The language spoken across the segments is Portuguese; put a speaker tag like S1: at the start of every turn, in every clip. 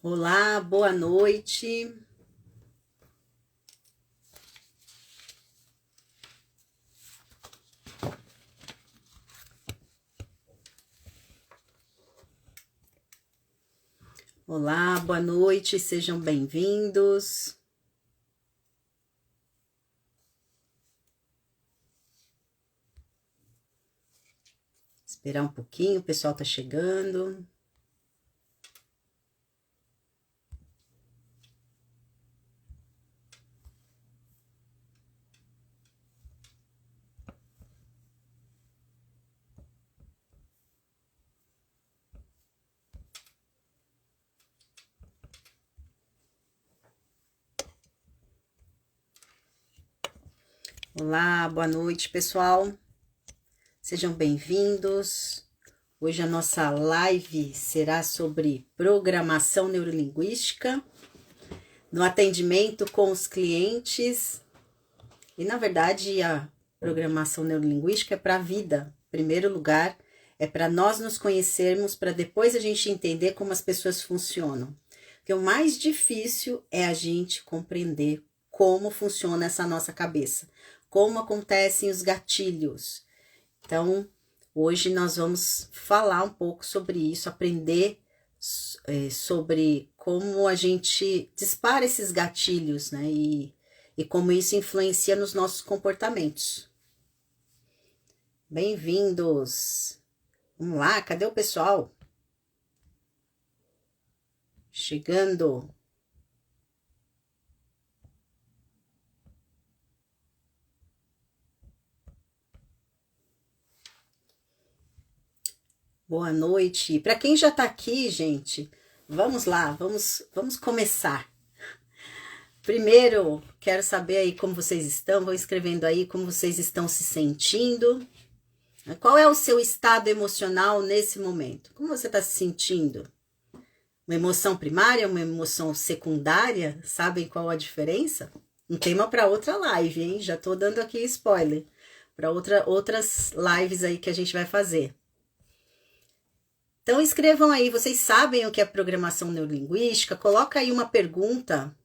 S1: Olá, boa noite. Olá, boa noite, sejam bem-vindos. Esperar um pouquinho, o pessoal tá chegando. Olá, boa noite, pessoal. Sejam bem-vindos. Hoje a nossa live será sobre programação neurolinguística no atendimento com os clientes. E, na verdade, a programação neurolinguística é para a vida. Em primeiro lugar, é para nós nos conhecermos, para depois a gente entender como as pessoas funcionam. Porque o mais difícil é a gente compreender como funciona essa nossa cabeça, como acontecem os gatilhos. Então, hoje nós vamos falar um pouco sobre isso, aprender sobre como a gente dispara esses gatilhos, né? E como isso influencia nos nossos comportamentos. Bem-vindos! Vamos lá, cadê o pessoal? Chegando. Boa noite. Para quem já está aqui, gente, vamos lá, vamos começar. Primeiro, quero saber aí como vocês estão, vão escrevendo aí como vocês estão se sentindo. Qual é o seu estado emocional nesse momento? Como você está se sentindo? Uma emoção primária, uma emoção secundária? Sabem qual a diferença? Um tema para outra live, hein? Já estou dando aqui spoiler. Para outras lives aí que a gente vai fazer. Então escrevam aí, vocês sabem o que é programação neurolinguística? Coloca aí uma pergunta.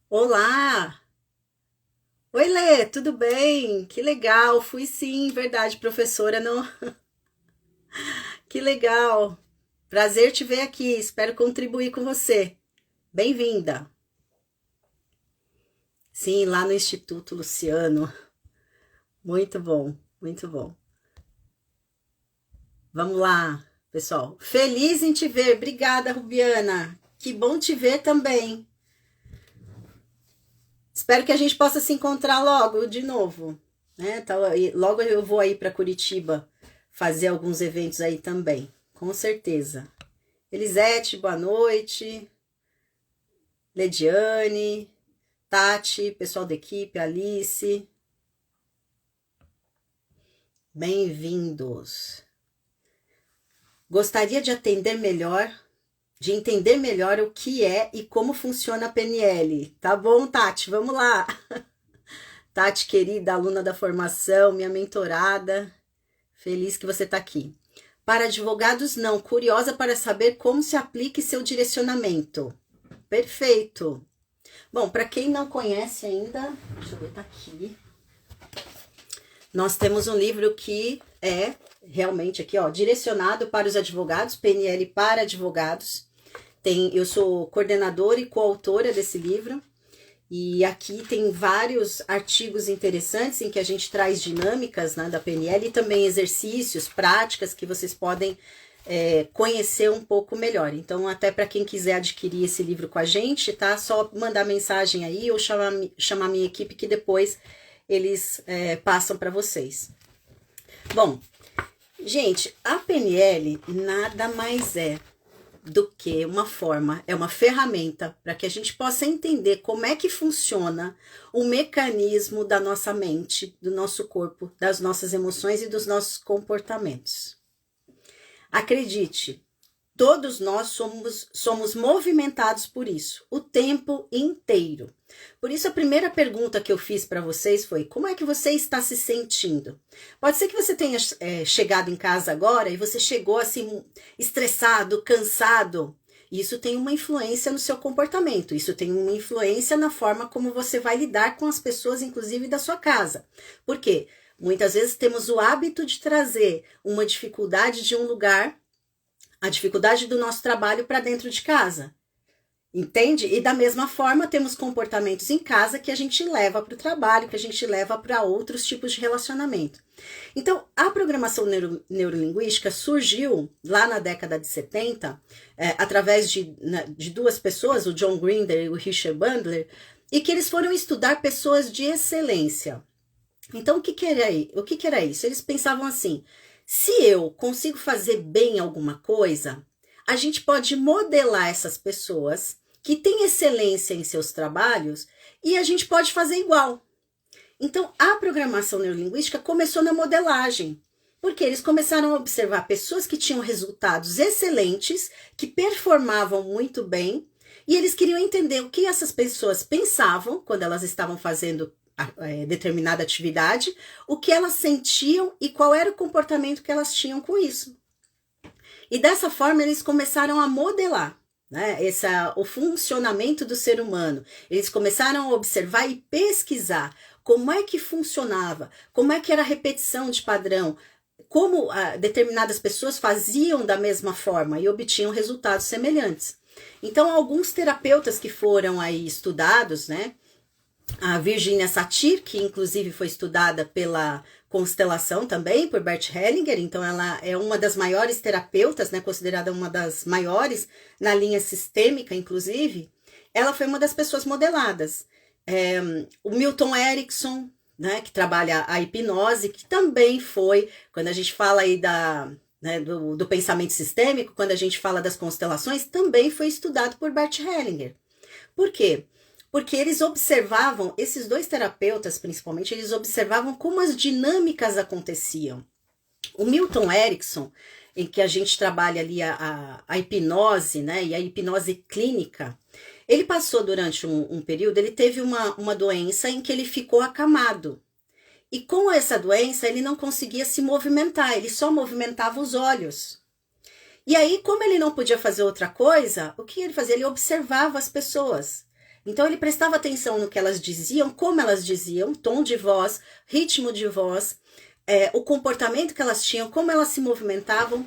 S1: Olá! Oi, Lê, tudo bem? Que legal, fui sim, verdade, professora, não. Que legal. Prazer te ver aqui, espero contribuir com você. Bem-vinda. Sim, lá no Instituto Luciano. Muito bom, muito bom. Vamos lá, pessoal. Feliz em te ver. Obrigada, Rubiana. Que bom te ver também. Espero que a gente possa se encontrar logo de novo, né? Logo eu vou aí para Curitiba fazer alguns eventos aí também, com certeza. Elisete, boa noite. Lediane, Tati, pessoal da equipe, Alice. Bem-vindos. Gostaria de entender melhor o que é e como funciona a PNL. Tá bom, Tati? Vamos lá. Tati, querida, aluna da formação, minha mentorada. Feliz que você está aqui. Para advogados, não. Curiosa para saber como se aplica seu direcionamento. Perfeito. Bom, para quem não conhece ainda, deixa eu ver, tá aqui. Nós temos um livro que é realmente aqui, ó, direcionado para os advogados, PNL para advogados. Eu sou coordenadora e coautora desse livro. E aqui tem vários artigos interessantes em que a gente traz dinâmicas, né, da PNL e também exercícios, práticas que vocês podem conhecer um pouco melhor. Então, até para quem quiser adquirir esse livro com a gente, tá? Só mandar mensagem aí ou chamar minha equipe que depois eles passam para vocês. Bom, gente, a PNL nada mais é do que é uma ferramenta para que a gente possa entender como é que funciona o mecanismo da nossa mente, do nosso corpo, das nossas emoções e dos nossos comportamentos. Acredite, Todos nós somos movimentados por isso, o tempo inteiro. Por isso, a primeira pergunta que eu fiz para vocês foi: como é que você está se sentindo? Pode ser que você tenha chegado em casa agora e você chegou assim, estressado, cansado. Isso tem uma influência no seu comportamento, isso tem uma influência na forma como você vai lidar com as pessoas, inclusive da sua casa. Por quê? Muitas vezes temos o hábito de trazer uma dificuldade de um lugar, a dificuldade do nosso trabalho para dentro de casa. Entende? E da mesma forma, temos comportamentos em casa que a gente leva para o trabalho, que a gente leva para outros tipos de relacionamento. Então, a programação neurolinguística surgiu lá na década de 70, através de duas pessoas, o John Grinder e o Richard Bandler, e que eles foram estudar pessoas de excelência. Então, o que era isso? Eles pensavam assim: se eu consigo fazer bem alguma coisa, a gente pode modelar essas pessoas que têm excelência em seus trabalhos e a gente pode fazer igual. Então, a programação neurolinguística começou na modelagem, porque eles começaram a observar pessoas que tinham resultados excelentes, que performavam muito bem, e eles queriam entender o que essas pessoas pensavam quando elas estavam fazendo determinada atividade, o que elas sentiam e qual era o comportamento que elas tinham com isso. E dessa forma eles começaram a modelar, né, o funcionamento do ser humano. Eles começaram a observar e pesquisar como é que funcionava, como é que era a repetição de padrão, como determinadas pessoas faziam da mesma forma e obtinham resultados semelhantes. Então, alguns terapeutas que foram aí estudados, né, a Virginia Satir, que inclusive foi estudada pela constelação também, por Bert Hellinger, então ela é uma das maiores terapeutas, né, considerada uma das maiores na linha sistêmica, inclusive, ela foi uma das pessoas modeladas. O Milton Erickson, né, que trabalha a hipnose, que também foi, quando a gente fala aí do pensamento sistêmico, quando a gente fala das constelações, também foi estudado por Bert Hellinger. Por quê? Porque eles observavam, esses dois terapeutas principalmente, eles observavam como as dinâmicas aconteciam. O Milton Erickson, em que a gente trabalha ali a hipnose, né, e a hipnose clínica, ele passou durante um período, ele teve uma doença em que ele ficou acamado. E com essa doença, ele não conseguia se movimentar, ele só movimentava os olhos. E aí, como ele não podia fazer outra coisa, o que ele fazia? Ele observava as pessoas. Então, ele prestava atenção no que elas diziam, como elas diziam, tom de voz, ritmo de voz, o comportamento que elas tinham, como elas se movimentavam.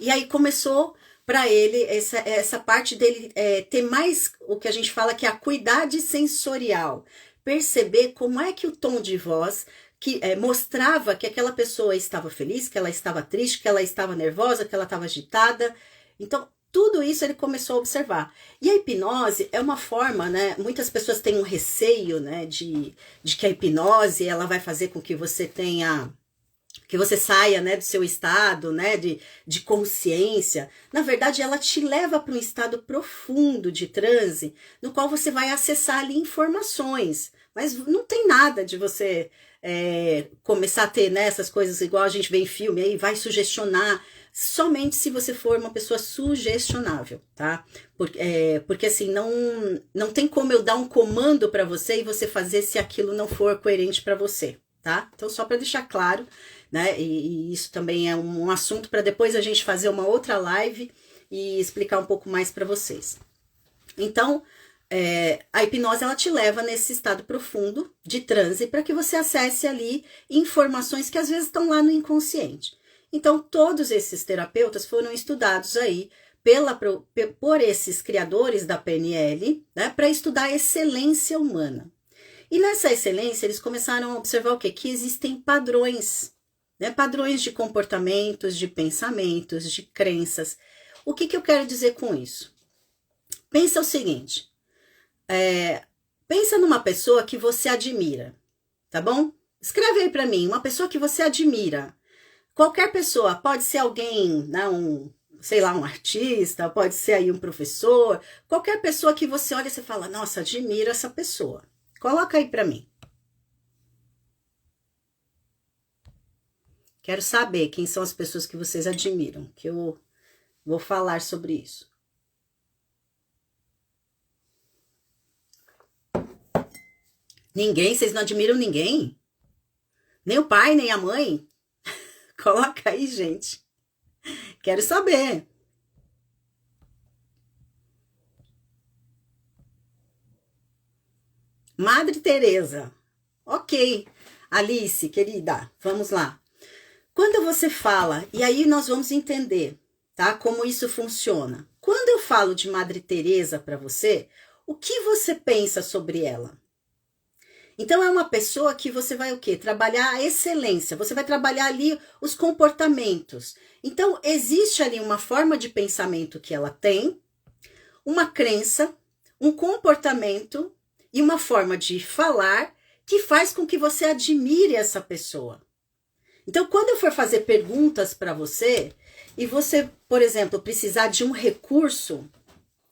S1: E aí começou para ele essa parte dele ter mais o que a gente fala que é a acuidade sensorial. Perceber como é que o tom de voz que mostrava que aquela pessoa estava feliz, que ela estava triste, que ela estava nervosa, que ela estava agitada. Então, tudo isso ele começou a observar. E a hipnose é uma forma, né? Muitas pessoas têm um receio, né? De que a hipnose ela vai fazer com que você que você saia, né, do seu estado, né, de consciência. Na verdade, ela te leva para um estado profundo de transe, no qual você vai acessar ali informações. Mas não tem nada de você começar a ter, né, essas coisas igual a gente vê em filme, aí vai sugestionar, somente se você for uma pessoa sugestionável, tá? Porque assim, não tem como eu dar um comando para você e você fazer se aquilo não for coerente para você, tá? Então, só para deixar claro, né? E isso também é um assunto para depois a gente fazer uma outra live e explicar um pouco mais para vocês. Então, a hipnose ela te leva nesse estado profundo de transe para que você acesse ali informações que às vezes estão lá no inconsciente. Então, todos esses terapeutas foram estudados aí por esses criadores da PNL, né, para estudar a excelência humana. E nessa excelência, eles começaram a observar o quê? Que existem padrões, né, padrões de comportamentos, de pensamentos, de crenças. O que eu quero dizer com isso? Pensa o seguinte, pensa numa pessoa que você admira, tá bom? Escreve aí para mim, uma pessoa que você admira. Qualquer pessoa, pode ser alguém, né, sei lá, um artista, pode ser aí um professor, qualquer pessoa que você olha e você fala, nossa, admiro essa pessoa. Coloca aí para mim. Quero saber quem são as pessoas que vocês admiram, que eu Vou falar sobre isso. Ninguém? Vocês não admiram ninguém? Nem o pai, nem a mãe? Coloca aí, gente. Quero saber. Madre Teresa. Ok. Alice, querida, vamos lá. Quando você fala, e aí nós vamos entender, tá? Como isso funciona. Quando eu falo de Madre Teresa para você, o que você pensa sobre ela? Então é uma pessoa que você vai o quê? Trabalhar a excelência, você vai trabalhar ali os comportamentos. Então existe ali uma forma de pensamento que ela tem, uma crença, um comportamento e uma forma de falar que faz com que você admire essa pessoa. Então, quando eu for fazer perguntas para você, e você, por exemplo, precisar de um recurso,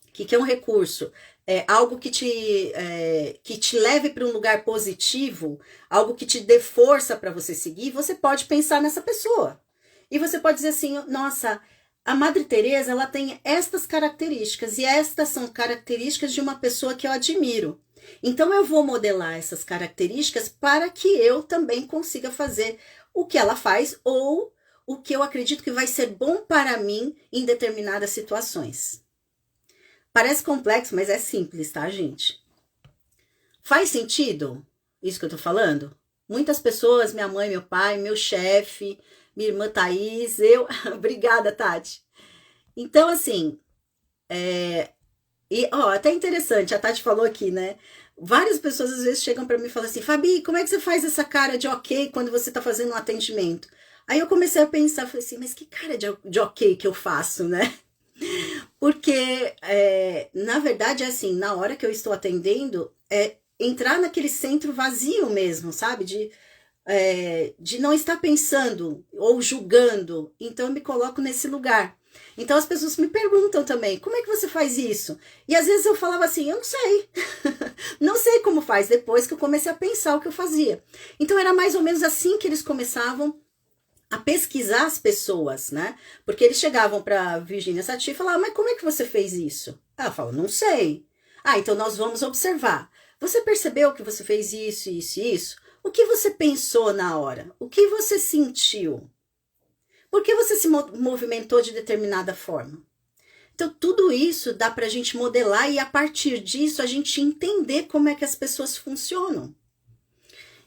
S1: o que é um recurso? É algo que te leve para um lugar positivo, algo que te dê força para você seguir, você pode pensar nessa pessoa. E você pode dizer assim, nossa, a Madre Teresa, ela tem estas características, e estas são características de uma pessoa que eu admiro. Então eu vou modelar essas características para que eu também consiga fazer o que ela faz ou o que eu acredito que vai ser bom para mim em determinadas situações. Parece complexo, mas é simples, tá, gente? Faz sentido isso que eu tô falando? Muitas pessoas, minha mãe, meu pai, meu chefe, minha irmã Thaís, eu... Obrigada, Tati. Então, assim, até interessante, a Tati falou aqui, né? Várias pessoas às vezes chegam para mim e falam assim, Fabi, como é que você faz essa cara de ok quando você tá fazendo um atendimento? Aí eu comecei a pensar, falei assim, mas que cara de ok que eu faço, né? Porque, na verdade, é assim, na hora que eu estou atendendo, entrar naquele centro vazio mesmo, sabe? De não estar pensando ou julgando. Então, eu me coloco nesse lugar. Então, as pessoas me perguntam também, como é que você faz isso? E às vezes eu falava assim, eu não sei. Não sei como faz, depois que eu comecei a pensar o que eu fazia. Então, era mais ou menos assim que eles começavam a pesquisar as pessoas, né? Porque eles chegavam para Virginia Satir e falavam, mas como é que você fez isso? Ela fala, não sei. Ah, então nós vamos observar. Você percebeu que você fez isso, isso e isso? O que você pensou na hora? O que você sentiu? Por que você se movimentou de determinada forma? Então, tudo isso dá para a gente modelar e, a partir disso, a gente entender como é que as pessoas funcionam.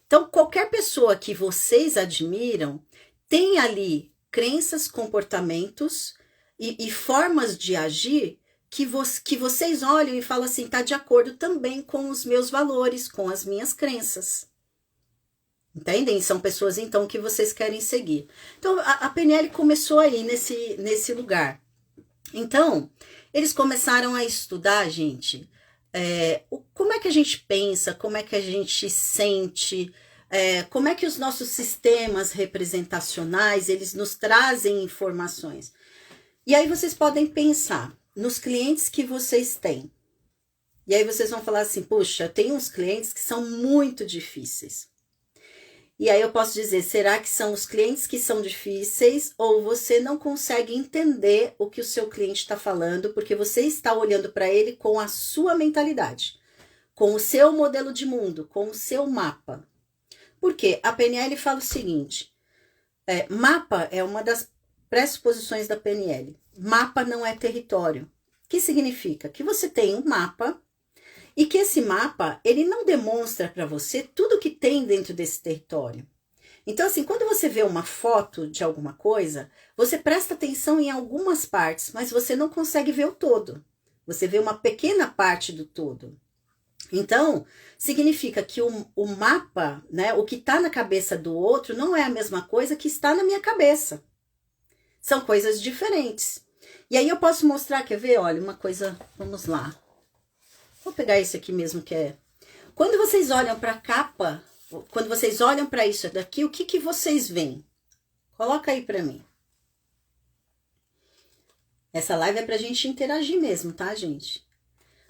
S1: Então, qualquer pessoa que vocês admiram tem ali crenças, comportamentos e formas de agir que vocês olham e falam assim, tá de acordo também com os meus valores, com as minhas crenças. Entendem? São pessoas, então, que vocês querem seguir. Então, a PNL começou aí, nesse lugar. Então, eles começaram a estudar, gente, como é que a gente pensa, como é que a gente sente, como é que os nossos sistemas representacionais, eles nos trazem informações. E aí vocês podem pensar nos clientes que vocês têm. E aí vocês vão falar assim, puxa, eu tenho uns clientes que são muito difíceis. E aí eu posso dizer, será que são os clientes que são difíceis ou você não consegue entender o que o seu cliente está falando porque você está olhando para ele com a sua mentalidade, com o seu modelo de mundo, com o seu mapa? Porque a PNL fala o seguinte, mapa é uma das pressuposições da PNL. Mapa não é território. O que significa? Que você tem um mapa e que esse mapa, ele não demonstra para você tudo que tem dentro desse território. Então, assim, quando você vê uma foto de alguma coisa, você presta atenção em algumas partes, mas você não consegue ver o todo. Você vê uma pequena parte do todo. Então, significa que o mapa, né, o que está na cabeça do outro, não é a mesma coisa que está na minha cabeça. São coisas diferentes. E aí eu posso mostrar, quer ver? Olha, uma coisa, vamos lá. Vou pegar esse aqui mesmo que é... Quando vocês olham para a capa, quando vocês olham para isso daqui, o que vocês veem? Coloca aí para mim. Essa live é pra gente interagir mesmo, tá, gente?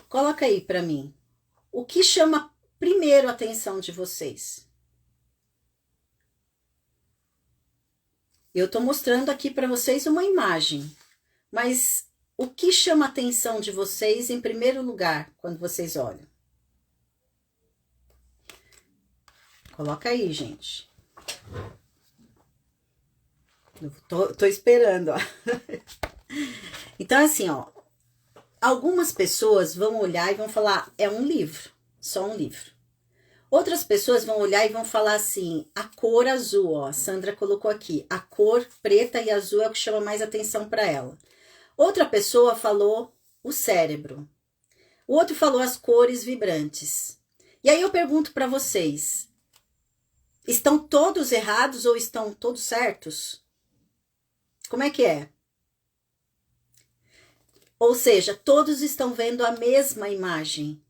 S1: Coloca aí para mim. O que chama primeiro a atenção de vocês? Eu tô mostrando aqui para vocês uma imagem. Mas o que chama a atenção de vocês em primeiro lugar quando vocês olham? Coloca aí, gente. Eu tô esperando, ó. Então, assim, ó. Algumas pessoas vão olhar e vão falar, é um livro, só um livro. Outras pessoas vão olhar e vão falar assim, a cor azul, ó, a Sandra colocou aqui, a cor preta e azul é o que chama mais atenção para ela. Outra pessoa falou o cérebro. O outro falou as cores vibrantes. E aí eu pergunto para vocês, estão todos errados ou estão todos certos? Como é que é? Ou seja, todos estão vendo a mesma imagem.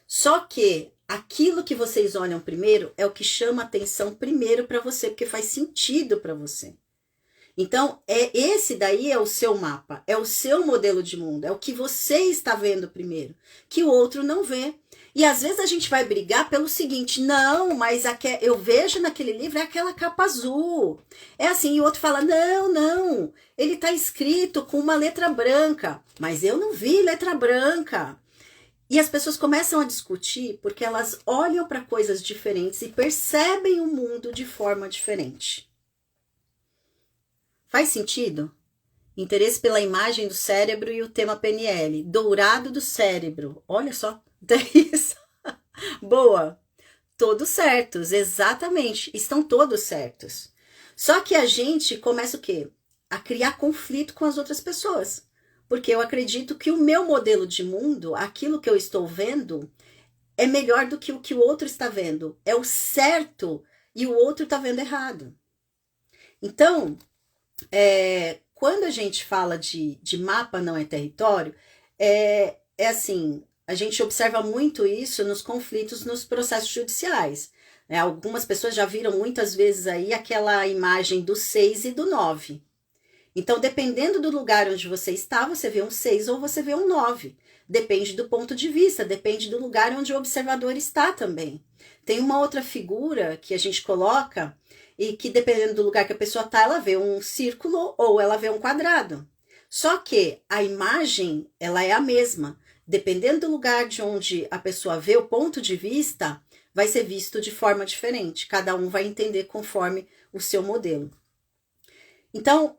S1: Só que aquilo que vocês olham primeiro é o que chama atenção primeiro para você, porque faz sentido para você. Então, esse daí é o seu mapa, é o seu modelo de mundo, é o que você está vendo primeiro, que o outro não vê. E às vezes a gente vai brigar pelo seguinte, não, mas eu vejo naquele livro é aquela capa azul. É assim, e o outro fala, não, ele está escrito com uma letra branca, mas eu não vi letra branca. E as pessoas começam a discutir porque elas olham para coisas diferentes e percebem o mundo de forma diferente. Faz sentido? Interesse pela imagem do cérebro e o tema PNL. Dourado do cérebro. Olha só. É isso. Boa. Todos certos. Exatamente. Estão todos certos. Só que a gente começa o quê? A criar conflito com as outras pessoas. Porque eu acredito que o meu modelo de mundo, aquilo que eu estou vendo, é melhor do que o outro está vendo. É o certo e o outro está vendo errado. Então, quando a gente fala de mapa não é território, é assim, a gente observa muito isso nos conflitos nos processos judiciais. Algumas pessoas já viram muitas vezes aí aquela imagem do 6 e do 9. Então, dependendo do lugar onde você está, você vê um 6 ou você vê um 9. Depende do ponto de vista, depende do lugar onde o observador está também. Tem uma outra figura que a gente coloca e que, dependendo do lugar que a pessoa está, ela vê um círculo ou ela vê um quadrado. Só que a imagem, ela é a mesma. Dependendo do lugar de onde a pessoa vê o ponto de vista, vai ser visto de forma diferente. Cada um vai entender conforme o seu modelo. Então,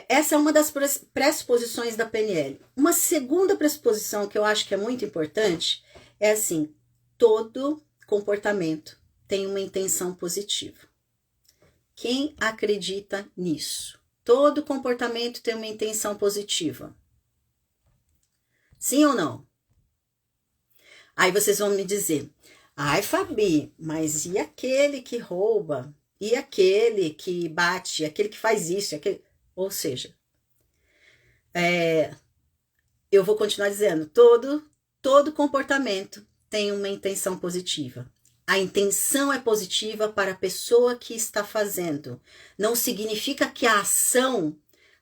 S1: essa é uma das pressuposições da PNL. Uma segunda pressuposição que eu acho que é muito importante é assim, todo comportamento tem uma intenção positiva. Quem acredita nisso? Todo comportamento tem uma intenção positiva. Sim ou não? Aí vocês vão me dizer, ai Fabi, mas e aquele que rouba? E aquele que bate? Aquele que faz isso? Aquele... Ou seja, eu vou continuar dizendo, todo comportamento tem uma intenção positiva. A intenção é positiva para a pessoa que está fazendo. Não significa que a ação,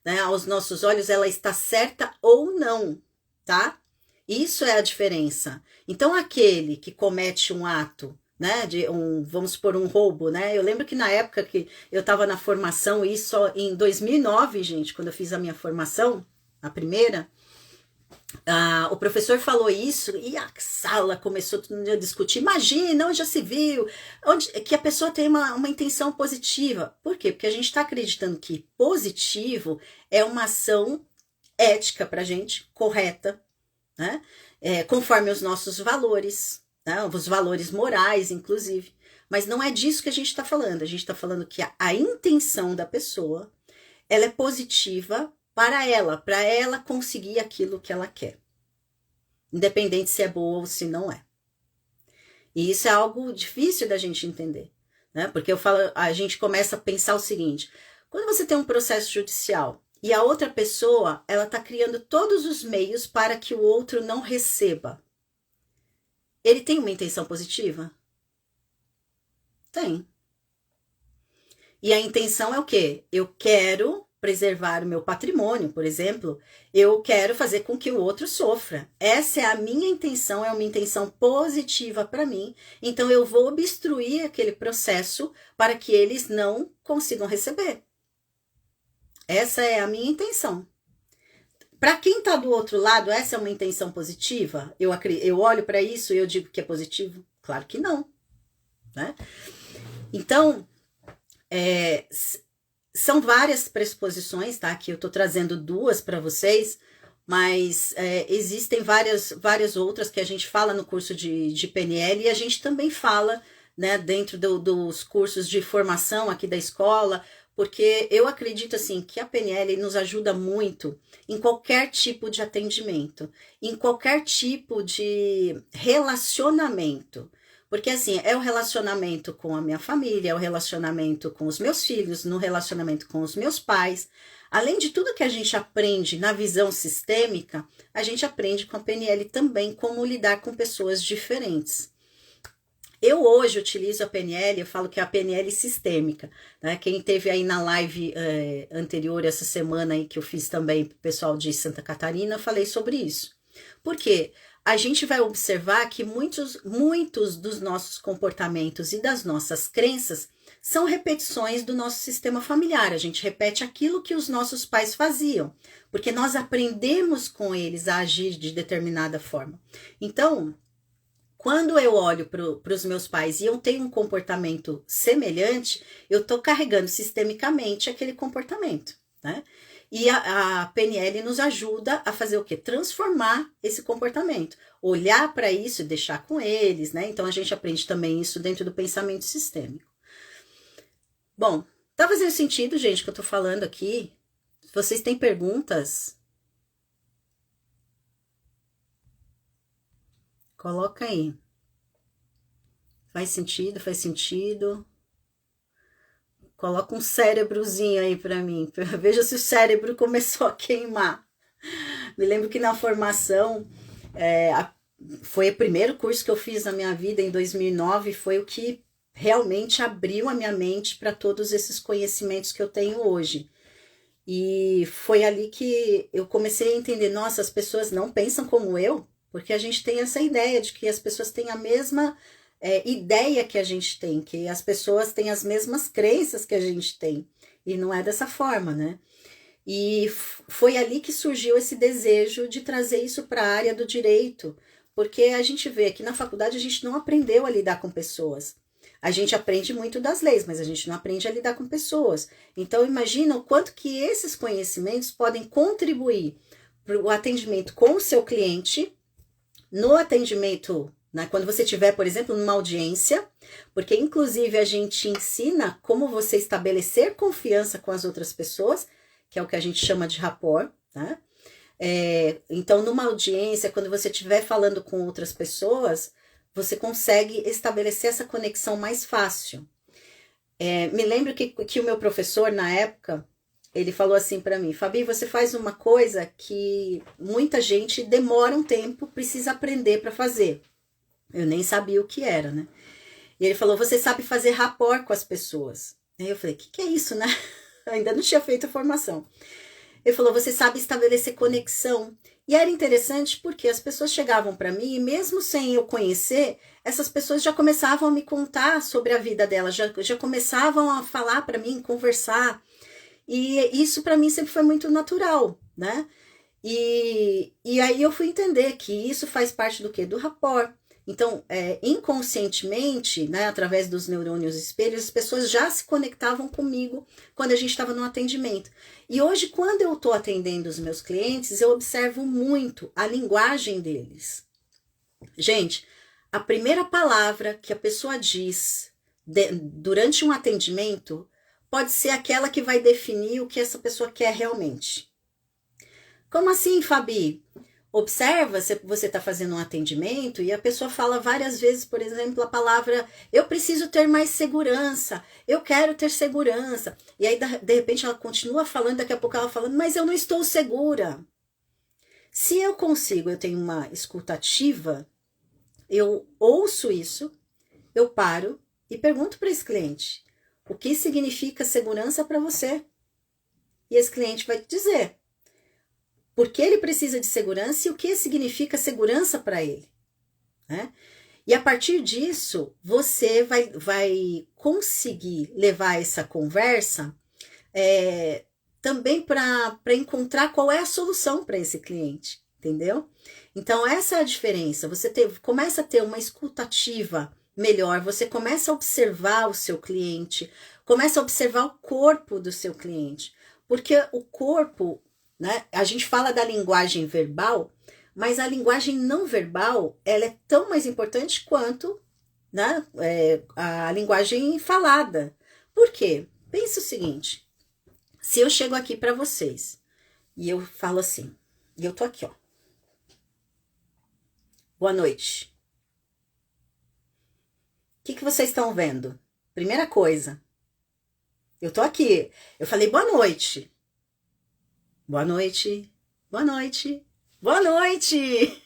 S1: né, aos nossos olhos, ela está certa ou não, tá? Isso é a diferença. Então, aquele que comete um ato, né, vamos supor, um roubo, né? Eu lembro que na época que eu estava na formação, isso em 2009, gente, quando eu fiz a minha formação, a primeira, o professor falou isso e a sala começou a discutir. Imagina, onde já se viu que a pessoa tem uma intenção positiva. Por quê? Porque a gente está acreditando que positivo é uma ação ética para a gente, correta, né? Conforme os nossos valores, né? Os valores morais, inclusive. Mas não é disso que a gente está falando. A gente está falando que a intenção da pessoa ela é positiva para ela conseguir aquilo que ela quer. Independente se é boa ou se não é. E isso é algo difícil da gente entender, né? Porque a gente começa a pensar o seguinte, quando você tem um processo judicial e a outra pessoa, ela está criando todos os meios para que o outro não receba, ele tem uma intenção positiva? Tem. E a intenção é o quê? Eu quero preservar o meu patrimônio, por exemplo, eu quero fazer com que o outro sofra. Essa é a minha intenção, é uma intenção positiva para mim, então eu vou obstruir aquele processo para que eles não consigam receber. Essa é a minha intenção. Para quem está do outro lado, essa é uma intenção positiva? Eu olho para isso e eu digo que é positivo? Claro que não, né? Então, são várias pressuposições, tá? Que eu estou trazendo duas para vocês, mas existem várias outras que a gente fala no curso de PNL e a gente também fala, né, dentro dos cursos de formação aqui da escola, porque eu acredito assim que a PNL nos ajuda muito em qualquer tipo de atendimento, em qualquer tipo de relacionamento. Porque assim, é o relacionamento com a minha família, é o relacionamento com os meus filhos, no relacionamento com os meus pais. Além de tudo que a gente aprende na visão sistêmica, a gente aprende com a PNL também como lidar com pessoas diferentes. Eu hoje utilizo a PNL, eu falo que é a PNL sistêmica, né? Quem teve aí na live anterior, essa semana aí que eu fiz também pro pessoal de Santa Catarina, eu falei sobre isso. Por quê? A gente vai observar que muitos dos nossos comportamentos e das nossas crenças são repetições do nosso sistema familiar. A gente repete aquilo que os nossos pais faziam, porque nós aprendemos com eles a agir de determinada forma. Então, quando eu olho para os meus pais e eu tenho um comportamento semelhante, eu estou carregando sistemicamente aquele comportamento, né? E a PNL nos ajuda a fazer o quê? Transformar esse comportamento. Olhar para isso e deixar com eles, né? Então a gente aprende também isso dentro do pensamento sistêmico. Bom, tá fazendo sentido, gente, o que eu tô falando aqui? Se vocês têm perguntas, coloca aí. Faz sentido, faz sentido. Coloca um cérebrozinho aí para mim. Veja se o cérebro começou a queimar. Me lembro que na formação, foi o primeiro curso que eu fiz na minha vida em 2009, foi o que realmente abriu a minha mente para todos esses conhecimentos que eu tenho hoje. E foi ali que eu comecei a entender, nossa, as pessoas não pensam como eu, porque a gente tem essa ideia de que as pessoas têm a mesma ideia que a gente tem, que as pessoas têm as mesmas crenças que a gente tem, e não é dessa forma, né? E foi ali que surgiu esse desejo de trazer isso para a área do direito, porque a gente vê que na faculdade a gente não aprendeu a lidar com pessoas. A gente aprende muito das leis, mas a gente não aprende a lidar com pessoas. Então imagina o quanto que esses conhecimentos podem contribuir para o atendimento com o seu cliente, no atendimento, né, quando você tiver, por exemplo, numa audiência, porque inclusive a gente ensina como você estabelecer confiança com as outras pessoas, que é o que a gente chama de rapport, né? Então, numa audiência, quando você estiver falando com outras pessoas, você consegue estabelecer essa conexão mais fácil. Me lembro que o meu professor, na época, ele falou assim para mim, Fabi, você faz uma coisa que muita gente demora um tempo, precisa aprender para fazer. Eu nem sabia o que era, né? E ele falou, você sabe fazer rapport com as pessoas. Aí eu falei, o que é isso, né? Eu ainda não tinha feito a formação. Ele falou, você sabe estabelecer conexão. E era interessante porque as pessoas chegavam para mim e mesmo sem eu conhecer, essas pessoas já começavam a me contar sobre a vida delas, já começavam a falar para mim, conversar. E isso para mim sempre foi muito natural, né? E aí eu fui entender que isso faz parte do quê? Do rapport. Então, inconscientemente, né, através dos neurônios espelhos, as pessoas já se conectavam comigo quando a gente estava no atendimento. E hoje, quando eu estou atendendo os meus clientes, eu observo muito a linguagem deles. Gente, a primeira palavra que a pessoa diz durante um atendimento pode ser aquela que vai definir o que essa pessoa quer realmente. Como assim, Fabi? Observa se você está fazendo um atendimento e a pessoa fala várias vezes, por exemplo, a palavra eu preciso ter mais segurança, eu quero ter segurança. E aí, de repente, ela continua falando, daqui a pouco ela falando, mas eu não estou segura. Se eu consigo, eu tenho uma escuta ativa, eu ouço isso, eu paro e pergunto para esse cliente, o que significa segurança para você? E esse cliente vai dizer, porque ele precisa de segurança e o que significa segurança para ele, né? E a partir disso, você vai conseguir levar essa conversa também para encontrar qual é a solução para esse cliente, entendeu? Então, essa é a diferença. Você começa a ter uma escutativa melhor, você começa a observar o seu cliente, começa a observar o corpo do seu cliente, porque o corpo, né, a gente fala da linguagem verbal, mas a linguagem não verbal, ela é tão mais importante quanto, né, a linguagem falada. Por quê? Pensa o seguinte, se eu chego aqui para vocês e eu falo assim, e eu tô aqui, ó. Boa noite. O que vocês estão vendo? Primeira coisa, eu tô aqui, eu falei boa noite. Boa noite, boa noite, boa noite.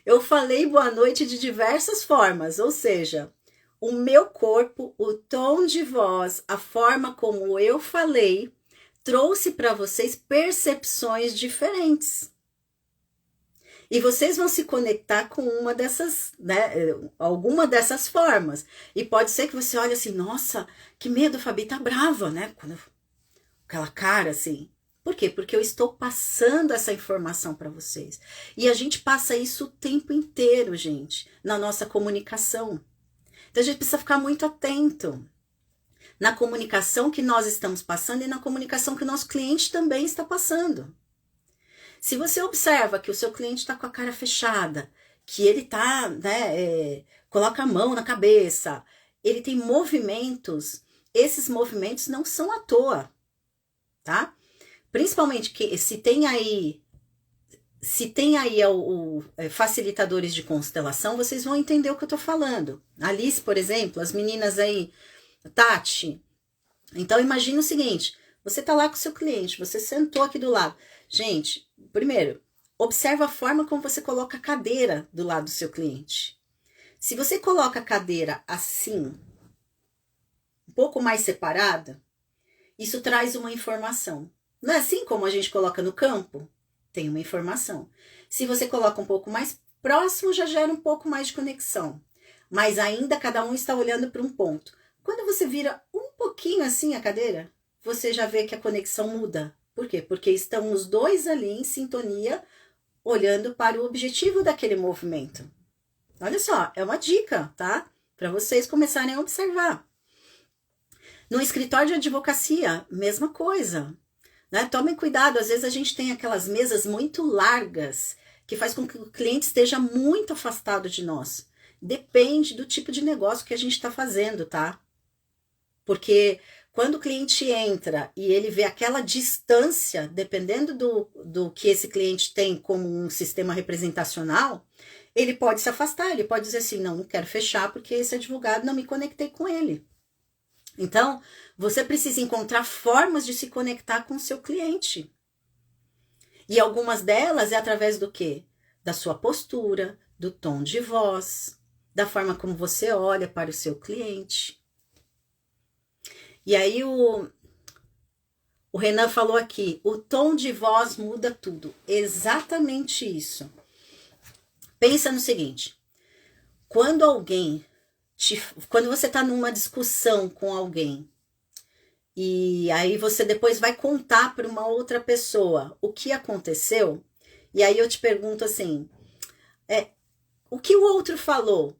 S1: Eu falei boa noite de diversas formas, ou seja, o meu corpo, o tom de voz, a forma como eu falei, trouxe para vocês percepções diferentes. E vocês vão se conectar com uma dessas, né, alguma dessas formas. E pode ser que você olhe assim, nossa, que medo, a Fabi tá brava, né? Aquela cara assim. Por quê? Porque eu estou passando essa informação para vocês. E a gente passa isso o tempo inteiro, gente, na nossa comunicação. Então a gente precisa ficar muito atento na comunicação que nós estamos passando e na comunicação que o nosso cliente também está passando. Se você observa que o seu cliente está com a cara fechada, que ele tá, né, coloca a mão na cabeça, ele tem movimentos, esses movimentos não são à toa, tá? Principalmente que se tem aí facilitadores de constelação, vocês vão entender o que eu tô falando. Alice, por exemplo, as meninas aí, Tati. Então imagina o seguinte, você tá lá com o seu cliente, você sentou aqui do lado. Gente, primeiro, observa a forma como você coloca a cadeira do lado do seu cliente. Se você coloca a cadeira assim, um pouco mais separada, isso traz uma informação. Não é assim como a gente coloca no campo? Tem uma informação. Se você coloca um pouco mais próximo, já gera um pouco mais de conexão. Mas ainda cada um está olhando para um ponto. Quando você vira um pouquinho assim a cadeira, você já vê que a conexão muda. Por quê? Porque estão os dois ali em sintonia, olhando para o objetivo daquele movimento. Olha só, é uma dica, tá? Para vocês começarem a observar. No escritório de advocacia, mesma coisa. Né? Tomem cuidado, às vezes a gente tem aquelas mesas muito largas que faz com que o cliente esteja muito afastado de nós. Depende do tipo de negócio que a gente está fazendo, tá? Porque quando o cliente entra e ele vê aquela distância, dependendo do que esse cliente tem como um sistema representacional, ele pode se afastar, ele pode dizer assim, não quero fechar porque esse advogado não me conectei com ele. Então, você precisa encontrar formas de se conectar com o seu cliente. E algumas delas é através do quê? Da sua postura, do tom de voz, da forma como você olha para o seu cliente. E aí o Renan falou aqui, o tom de voz muda tudo. Exatamente isso. Pensa no seguinte, quando você está numa discussão com alguém, e aí você depois vai contar para uma outra pessoa o que aconteceu, e aí eu te pergunto assim, o que o outro falou?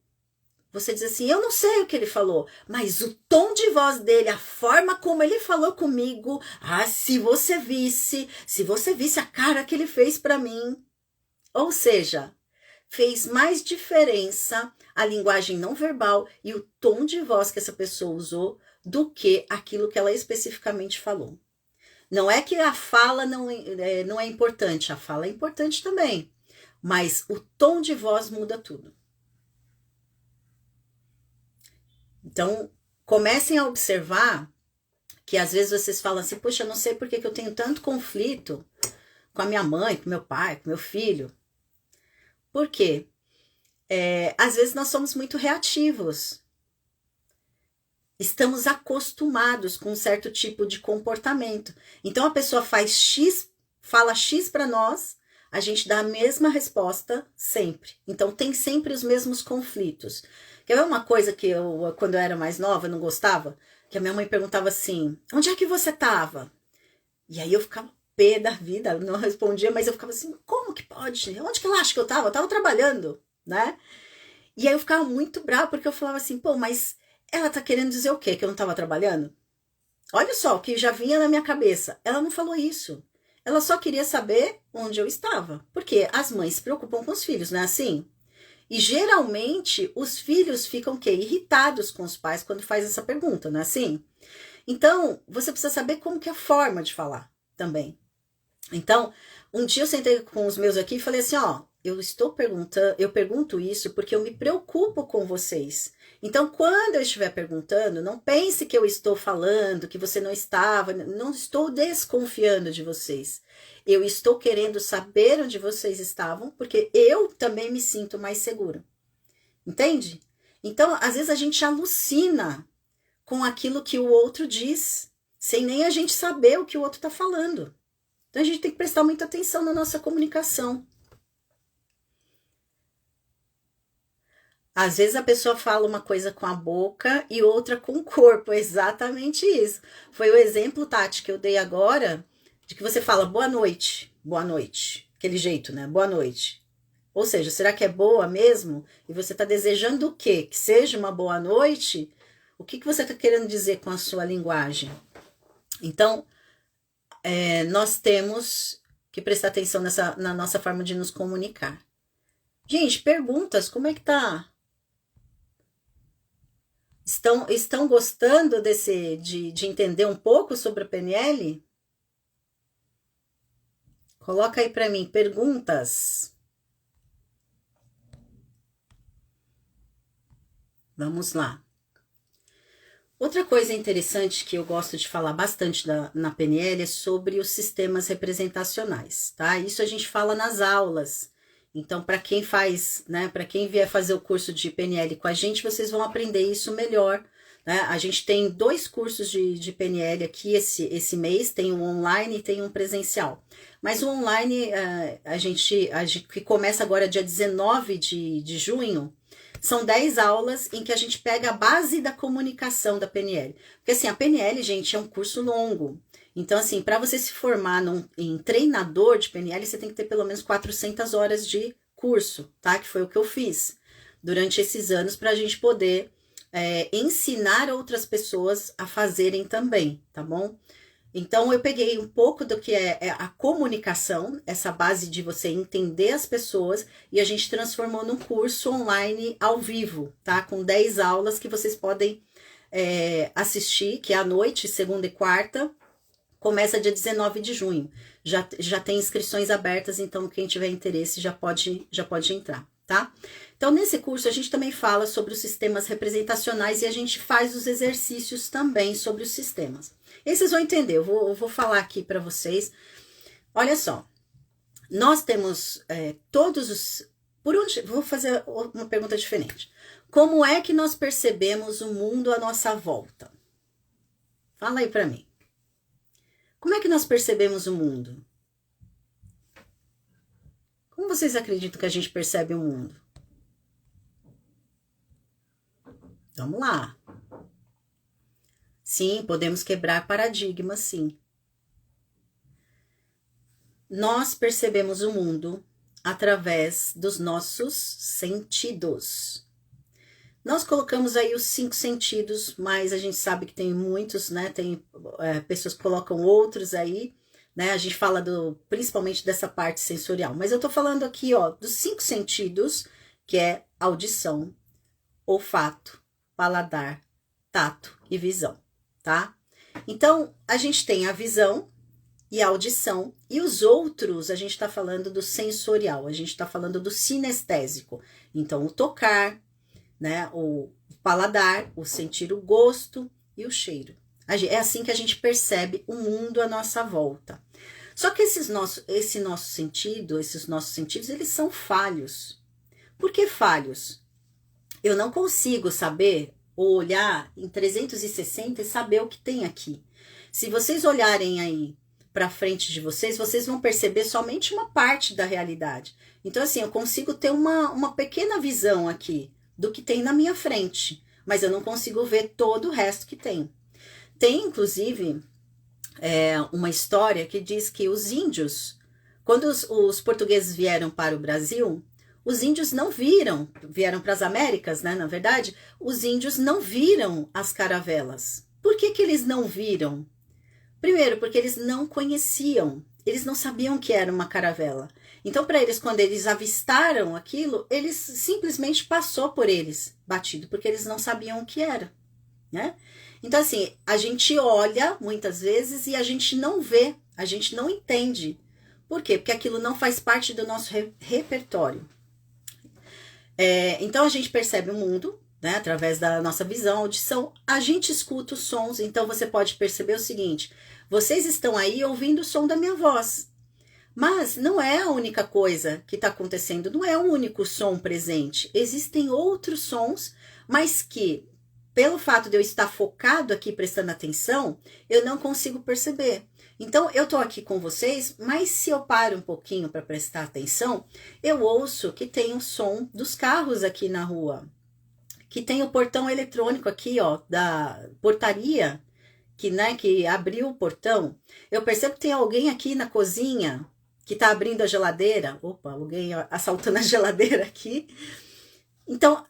S1: Você diz assim, eu não sei o que ele falou, mas o tom de voz dele, a forma como ele falou comigo, se você visse a cara que ele fez para mim. Ou seja, fez mais diferença a linguagem não verbal e o tom de voz que essa pessoa usou do que aquilo que ela especificamente falou. Não é que a fala não é importante, a fala é importante também, mas o tom de voz muda tudo. Então, comecem a observar que às vezes vocês falam assim, poxa, eu não sei por que eu tenho tanto conflito com a minha mãe, com meu pai, com meu filho. Por quê? Às vezes nós somos muito reativos. Estamos acostumados com um certo tipo de comportamento. Então a pessoa faz X, fala X para nós, a gente dá a mesma resposta sempre. Então tem sempre os mesmos conflitos. Quer ver uma coisa que eu, quando eu era mais nova, não gostava? Que a minha mãe perguntava assim, onde é que você estava? E aí eu ficava pé da vida, não respondia, mas eu ficava assim, como que pode? Onde que ela acha que eu tava? Eu tava trabalhando, né? E aí eu ficava muito brava, porque eu falava assim, pô, mas ela tá querendo dizer o quê? Que eu não tava trabalhando? Olha só, o que já vinha na minha cabeça. Ela não falou isso. Ela só queria saber onde eu estava. Porque as mães se preocupam com os filhos, não é assim? E geralmente os filhos ficam o quê? Irritados com os pais quando faz essa pergunta, não é assim? Então, você precisa saber como que é a forma de falar também. Então, um dia eu sentei com os meus aqui e falei assim, ó, eu pergunto isso porque eu me preocupo com vocês. Então, quando eu estiver perguntando, não pense que eu estou falando, que você não estava, não estou desconfiando de vocês. Eu estou querendo saber onde vocês estavam, porque eu também me sinto mais segura. Entende? Então, às vezes a gente alucina com aquilo que o outro diz, sem nem a gente saber o que o outro está falando. Então a gente tem que prestar muita atenção na nossa comunicação. Às vezes a pessoa fala uma coisa com a boca e outra com o corpo, é exatamente isso. Foi o exemplo, Tati, que eu dei agora, de que você fala boa noite, aquele jeito, né? Boa noite. Ou seja, será que é boa mesmo? E você está desejando o quê? Que seja uma boa noite? O que você está querendo dizer com a sua linguagem? Então, nós temos que prestar atenção na nossa forma de nos comunicar. Gente, perguntas, como é que tá? Estão gostando de entender um pouco sobre a PNL? Coloca aí para mim, perguntas. Vamos lá. Outra coisa interessante que eu gosto de falar bastante na PNL é sobre os sistemas representacionais, tá? Isso a gente fala nas aulas. Então, para quem faz, né, para quem vier fazer o curso de PNL com a gente, vocês vão aprender isso melhor, né? A gente tem 2 cursos de PNL aqui esse mês, tem um online e tem um presencial. Mas o online, a gente que começa agora dia 19 de junho, são 10 aulas em que a gente pega a base da comunicação da PNL. Porque assim, a PNL, gente, é um curso longo. Então, assim, para você se formar em treinador de PNL, você tem que ter pelo menos 400 horas de curso, tá? Que foi o que eu fiz durante esses anos para a gente poder ensinar outras pessoas a fazerem também, tá bom? Então, eu peguei um pouco do que é a comunicação, essa base de você entender as pessoas, e a gente transformou num curso online ao vivo, tá? Com 10 aulas que vocês podem assistir, que é à noite, segunda e quarta, começa dia 19 de junho. Já tem inscrições abertas, então quem tiver interesse já pode entrar, tá? Então, nesse curso, a gente também fala sobre os sistemas representacionais e a gente faz os exercícios também sobre os sistemas. E vocês vão entender, eu vou falar aqui para vocês. Olha só, nós temos todos os... Vou fazer uma pergunta diferente. Como é que nós percebemos o mundo à nossa volta? Fala aí para mim. Como é que nós percebemos o mundo? Como vocês acreditam que a gente percebe o mundo? Vamos lá. Sim, podemos quebrar paradigmas, sim. Nós percebemos o mundo através dos nossos sentidos. Nós colocamos aí os 5 sentidos, mas a gente sabe que tem muitos, né? Tem pessoas que colocam outros aí, né? A gente fala principalmente dessa parte sensorial. Mas eu tô falando aqui, ó, dos 5 sentidos, que é audição, olfato, paladar, tato e visão, tá? Então, a gente tem a visão e a audição, e os outros, a gente tá falando do sensorial, a gente tá falando do sinestésico. Então, o tocar, né, o paladar, o sentir o gosto e o cheiro. É assim que a gente percebe o mundo à nossa volta. Só que esses nossos sentidos, eles são falhos. Por que falhos? Eu não consigo saber ou olhar em 360 e saber o que tem aqui. Se vocês olharem aí para frente de vocês, vocês vão perceber somente uma parte da realidade. Então, assim, eu consigo ter uma pequena visão aqui do que tem na minha frente, mas eu não consigo ver todo o resto que tem. Tem, inclusive, uma história que diz que os índios, quando os portugueses vieram para o Brasil, os índios não vieram para as Américas, né? Na verdade, os índios não viram as caravelas. Por que que eles não viram? Primeiro, porque eles não conheciam, eles não sabiam que era uma caravela. Então, para eles, quando eles avistaram aquilo, eles simplesmente passou por eles, batido, porque eles não sabiam o que era, né? Então, assim, a gente olha muitas vezes e a gente não vê, a gente não entende. Por quê? Porque aquilo não faz parte do nosso repertório. Então, a gente percebe o mundo, né, através da nossa visão, audição, a gente escuta os sons. Então, você pode perceber o seguinte: vocês estão aí ouvindo o som da minha voz. Mas não é a única coisa que está acontecendo, não é o único som presente. Existem outros sons, mas que, pelo fato de eu estar focado aqui, prestando atenção, eu não consigo perceber. Então, eu tô aqui com vocês, mas se eu paro um pouquinho para prestar atenção, eu ouço que tem o som dos carros aqui na rua, que tem o portão eletrônico aqui, ó, da portaria, que abriu o portão. Eu percebo que tem alguém aqui na cozinha que tá abrindo a geladeira. Opa, alguém assaltando a geladeira aqui. Então,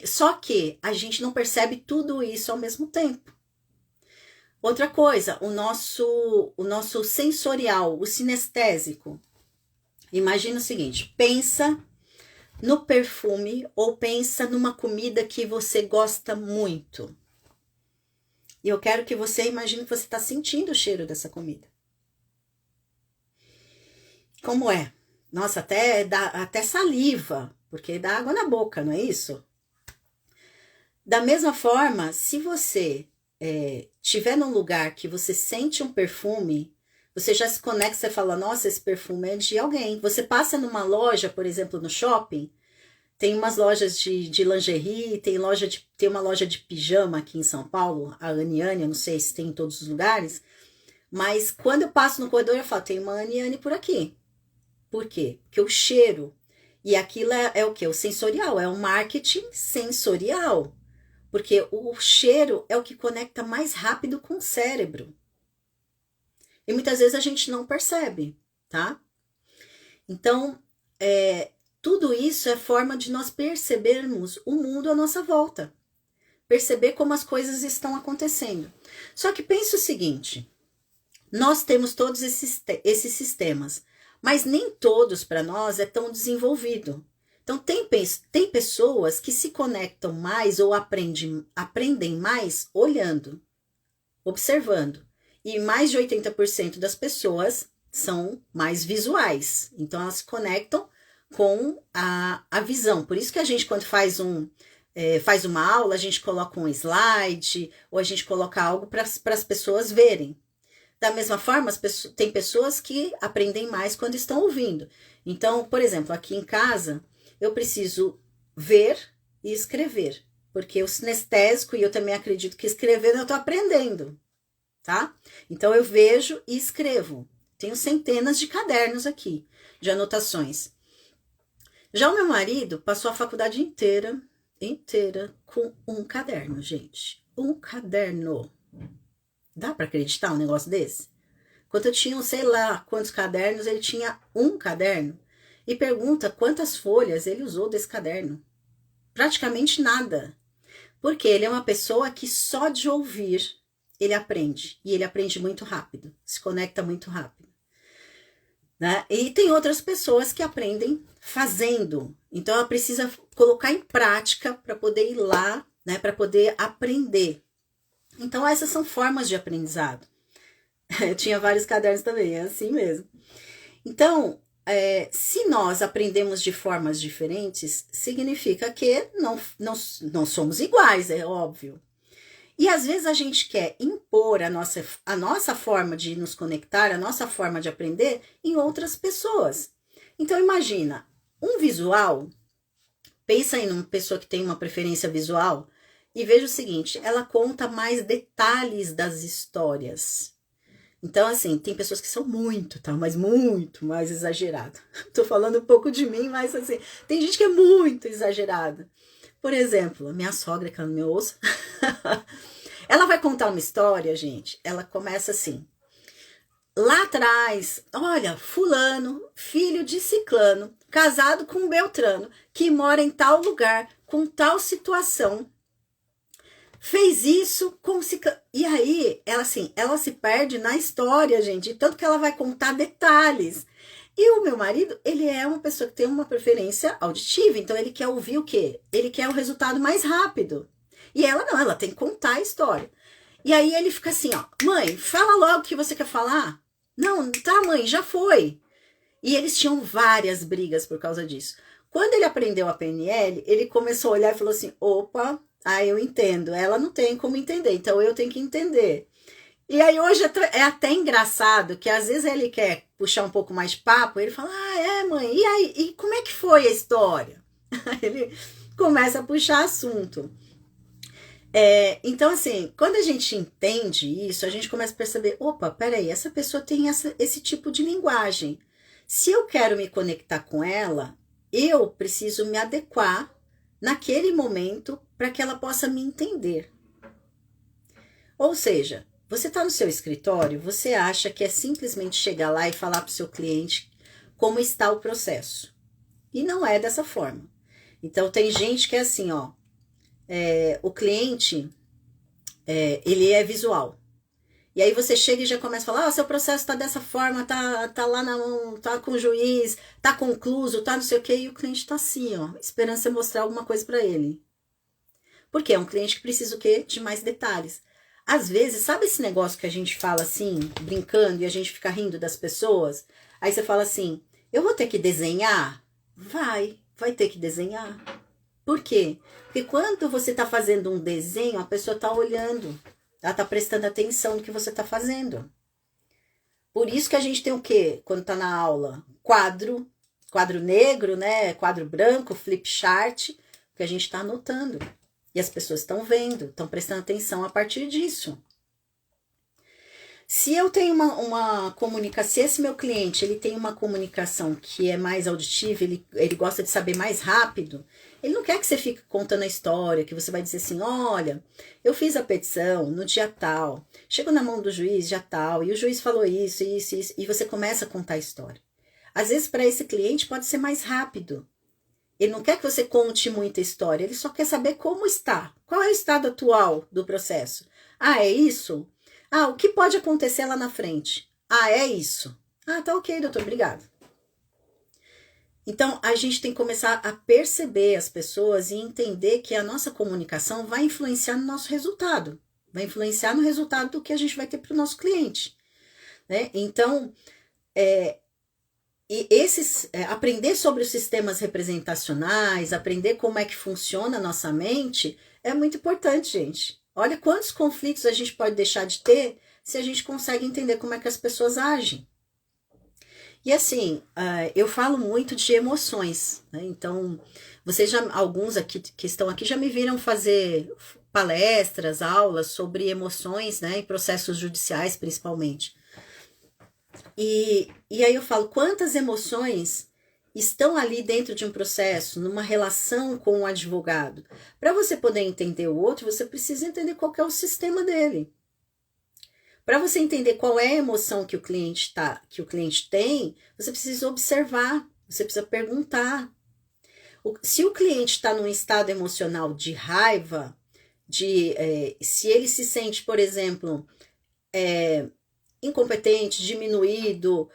S1: só que a gente não percebe tudo isso ao mesmo tempo. Outra coisa, o nosso sensorial, o sinestésico. Imagina o seguinte: pensa no perfume ou pensa numa comida que você gosta muito. E eu quero que você imagine que você está sentindo o cheiro dessa comida. Como é? Nossa, até saliva, porque dá água na boca, não é isso? Da mesma forma, se você estiver num lugar que você sente um perfume, você já se conecta, você fala, nossa, esse perfume é de alguém. Você passa numa loja, por exemplo, no shopping, tem umas lojas de lingerie, tem uma loja de pijama aqui em São Paulo, a Aniane, eu não sei se tem em todos os lugares, mas quando eu passo no corredor eu falo, tem uma Aniane por aqui. Por quê? Porque o cheiro, e aquilo é o quê? O sensorial, é um marketing sensorial. Porque o cheiro é o que conecta mais rápido com o cérebro. E muitas vezes a gente não percebe, tá? Então, tudo isso é forma de nós percebermos o mundo à nossa volta. Perceber como as coisas estão acontecendo. Só que pense o seguinte, nós temos todos esses sistemas, mas nem todos para nós é tão desenvolvido. Então, tem pessoas que se conectam mais ou aprendem mais olhando, observando. E mais de 80% das pessoas são mais visuais. Então, elas se conectam com a visão. Por isso que a gente, quando faz uma aula, a gente coloca um slide ou a gente coloca algo para as pessoas verem. Da mesma forma, tem pessoas que aprendem mais quando estão ouvindo. Então, por exemplo, aqui em casa, eu preciso ver e escrever, porque o sinestésico, e eu também acredito que escrevendo eu estou aprendendo, tá? Então, eu vejo e escrevo. Tenho centenas de cadernos aqui, de anotações. Já o meu marido passou a faculdade inteira com um caderno, gente. Um caderno. Dá para acreditar um negócio desse? Quando eu tinha, sei lá, quantos cadernos, ele tinha um caderno. E pergunta quantas folhas ele usou desse caderno. Praticamente nada. Porque ele é uma pessoa que só de ouvir ele aprende. E ele aprende muito rápido. Se conecta muito rápido. Né? E tem outras pessoas que aprendem fazendo. Então ela precisa colocar em prática para poder ir lá, né? Para poder aprender. Então essas são formas de aprendizado. Eu tinha vários cadernos também, é assim mesmo. Então, se nós aprendemos de formas diferentes, significa que não somos iguais, é óbvio. E às vezes a gente quer impor a nossa forma de nos conectar, a nossa forma de aprender em outras pessoas. Então imagina, um visual, pensa em uma pessoa que tem uma preferência visual e veja o seguinte, ela conta mais detalhes das histórias. Então, assim, tem pessoas que são muito, tá? Mas muito mais exagerado. Tô falando um pouco de mim, mas assim, tem gente que é muito exagerada. Por exemplo, a minha sogra, que ela não me ouça, ela vai contar uma história, gente, ela começa assim, lá atrás, olha, fulano, filho de ciclano, casado com Beltrano, que mora em tal lugar, com tal situação, fez isso com ciclano. E aí, ela se perde na história, gente, tanto que ela vai contar detalhes. E o meu marido, ele é uma pessoa que tem uma preferência auditiva, então ele quer ouvir o quê? Ele quer o resultado mais rápido. E ela não, ela tem que contar a história. E aí ele fica assim, ó, mãe, fala logo o que você quer falar. Não, tá, mãe, já foi. E eles tinham várias brigas por causa disso. Quando ele aprendeu a PNL, ele começou a olhar e falou assim, opa, eu entendo, ela não tem como entender, então eu tenho que entender. E aí hoje é até engraçado que às vezes ele quer puxar um pouco mais de papo, ele fala, mãe, e aí, e como é que foi a história? Aí ele começa a puxar assunto. Então, assim, quando a gente entende isso, a gente começa a perceber, opa, peraí, essa pessoa tem esse tipo de linguagem. Se eu quero me conectar com ela, eu preciso me adequar naquele momento para que ela possa me entender. Ou seja, você está no seu escritório, você acha que é simplesmente chegar lá e falar para o seu cliente como está o processo. E não é dessa forma. Então, tem gente que é assim, ó, o cliente, ele é visual. E aí você chega e já começa a falar, seu processo tá dessa forma, tá lá na mão, tá com o juiz, tá concluso, tá não sei o quê, e o cliente tá assim, ó, esperando você mostrar alguma coisa para ele. Porque é um cliente que precisa o quê? De mais detalhes. Às vezes, sabe esse negócio que a gente fala assim, brincando, e a gente fica rindo das pessoas? Aí você fala assim, eu vou ter que desenhar? Vai ter que desenhar. Por quê? Porque quando você está fazendo um desenho, a pessoa está olhando, ela está prestando atenção no que você está fazendo. Por isso que a gente tem o quê? Quando está na aula? Quadro negro, né? Quadro branco, flip chart, que a gente está anotando. E as pessoas estão vendo, estão prestando atenção a partir disso. Se eu tenho uma comunicação, se esse meu cliente ele tem uma comunicação que é mais auditiva, ele gosta de saber mais rápido, ele não quer que você fique contando a história, que você vai dizer assim, olha, eu fiz a petição no dia tal, chegou na mão do juiz dia tal, e o juiz falou isso, e você começa a contar a história. Às vezes, para esse cliente, pode ser mais rápido. Ele não quer que você conte muita história, ele só quer saber como está, qual é o estado atual do processo. É isso? O que pode acontecer lá na frente? É isso. Tá ok, doutor, obrigado. Então, a gente tem que começar a perceber as pessoas e entender que a nossa comunicação vai influenciar no nosso resultado. Vai influenciar no resultado do que a gente vai ter para o nosso cliente. Né? Então, aprender sobre os sistemas representacionais, aprender como é que funciona a nossa mente, é muito importante, gente. Olha quantos conflitos a gente pode deixar de ter se a gente consegue entender como é que as pessoas agem. E assim, eu falo muito de emoções, né? Então, alguns aqui que estão aqui já me viram fazer palestras, aulas sobre emoções, né? Em processos judiciais, principalmente. E aí eu falo, quantas emoções estão ali dentro de um processo, numa relação com o advogado? Para você poder entender o outro, você precisa entender qual que é o sistema dele. Para você entender qual é a emoção que o cliente tem, você precisa observar, você precisa perguntar. Se o cliente está num estado emocional de raiva, se ele se sente, por exemplo, incompetente, diminuído,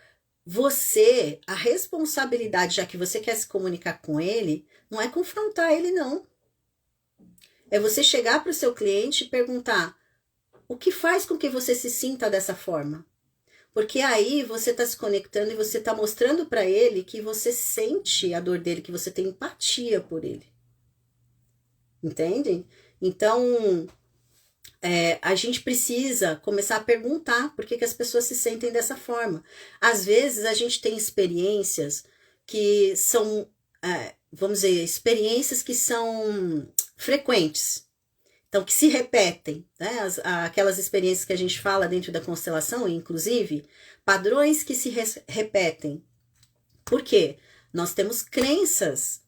S1: a responsabilidade, já que você quer se comunicar com ele, não é confrontar ele, não. É você chegar para o seu cliente e perguntar o que faz com que você se sinta dessa forma. Porque aí você está se conectando e você está mostrando para ele que você sente a dor dele, que você tem empatia por ele. Entendem? Então, a gente precisa começar a perguntar por que as pessoas se sentem dessa forma. Às vezes a gente tem experiências que são, vamos dizer, experiências que são frequentes, então que se repetem, né? Aquelas experiências que a gente fala dentro da constelação, inclusive, padrões que se repetem. Por quê? Nós temos crenças,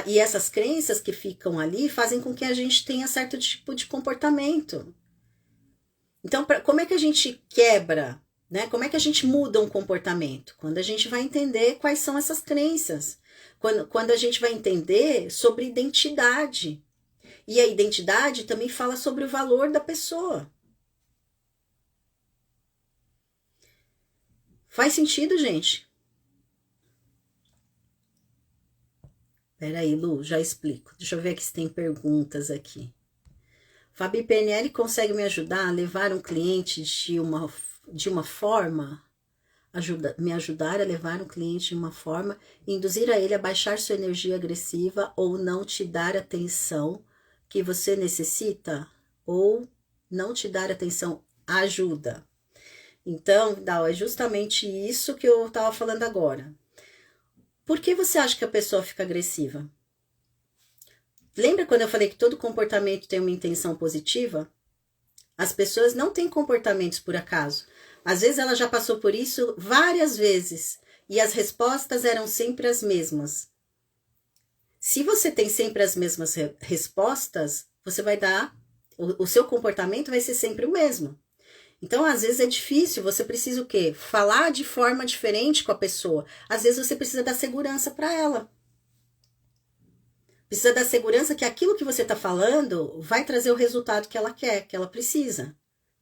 S1: e essas crenças que ficam ali fazem com que a gente tenha certo tipo de comportamento. Então, como é que a gente quebra né? Como é que a gente muda um comportamento? Quando a gente vai entender quais são essas crenças. Quando a gente vai entender sobre identidade. E a identidade também fala sobre o valor da pessoa. Faz sentido, gente? Peraí, Lu, já explico. Deixa eu ver aqui se tem perguntas aqui. Fabi, PNL consegue me ajudar a levar um cliente de uma forma, me ajudar a levar um cliente de uma forma, induzir a ele a baixar sua energia agressiva ou não te dar atenção que você necessita, ou não te dar atenção ajuda. Então, Dal, é justamente isso que eu estava falando agora. Por que você acha que a pessoa fica agressiva? Lembra quando eu falei que todo comportamento tem uma intenção positiva? As pessoas não têm comportamentos por acaso. Às vezes ela já passou por isso várias vezes e as respostas eram sempre as mesmas. Se você tem sempre as mesmas respostas, você vai dar, o seu comportamento vai ser sempre o mesmo. Então, às vezes é difícil, você precisa o quê? Falar de forma diferente com a pessoa. Às vezes você precisa dar segurança para ela. Precisa dar segurança que aquilo que você está falando vai trazer o resultado que ela quer, que ela precisa.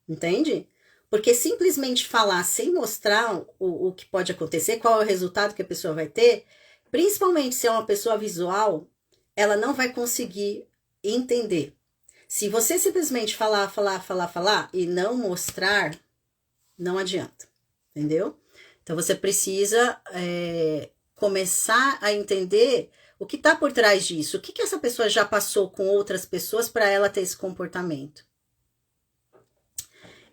S1: Entende? Porque simplesmente falar sem mostrar o que pode acontecer, qual é o resultado que a pessoa vai ter, principalmente se é uma pessoa visual, ela não vai conseguir entender. Se você simplesmente falar e não mostrar, não adianta, entendeu? Então você precisa começar a entender o que está por trás disso. O que essa pessoa já passou com outras pessoas para ela ter esse comportamento?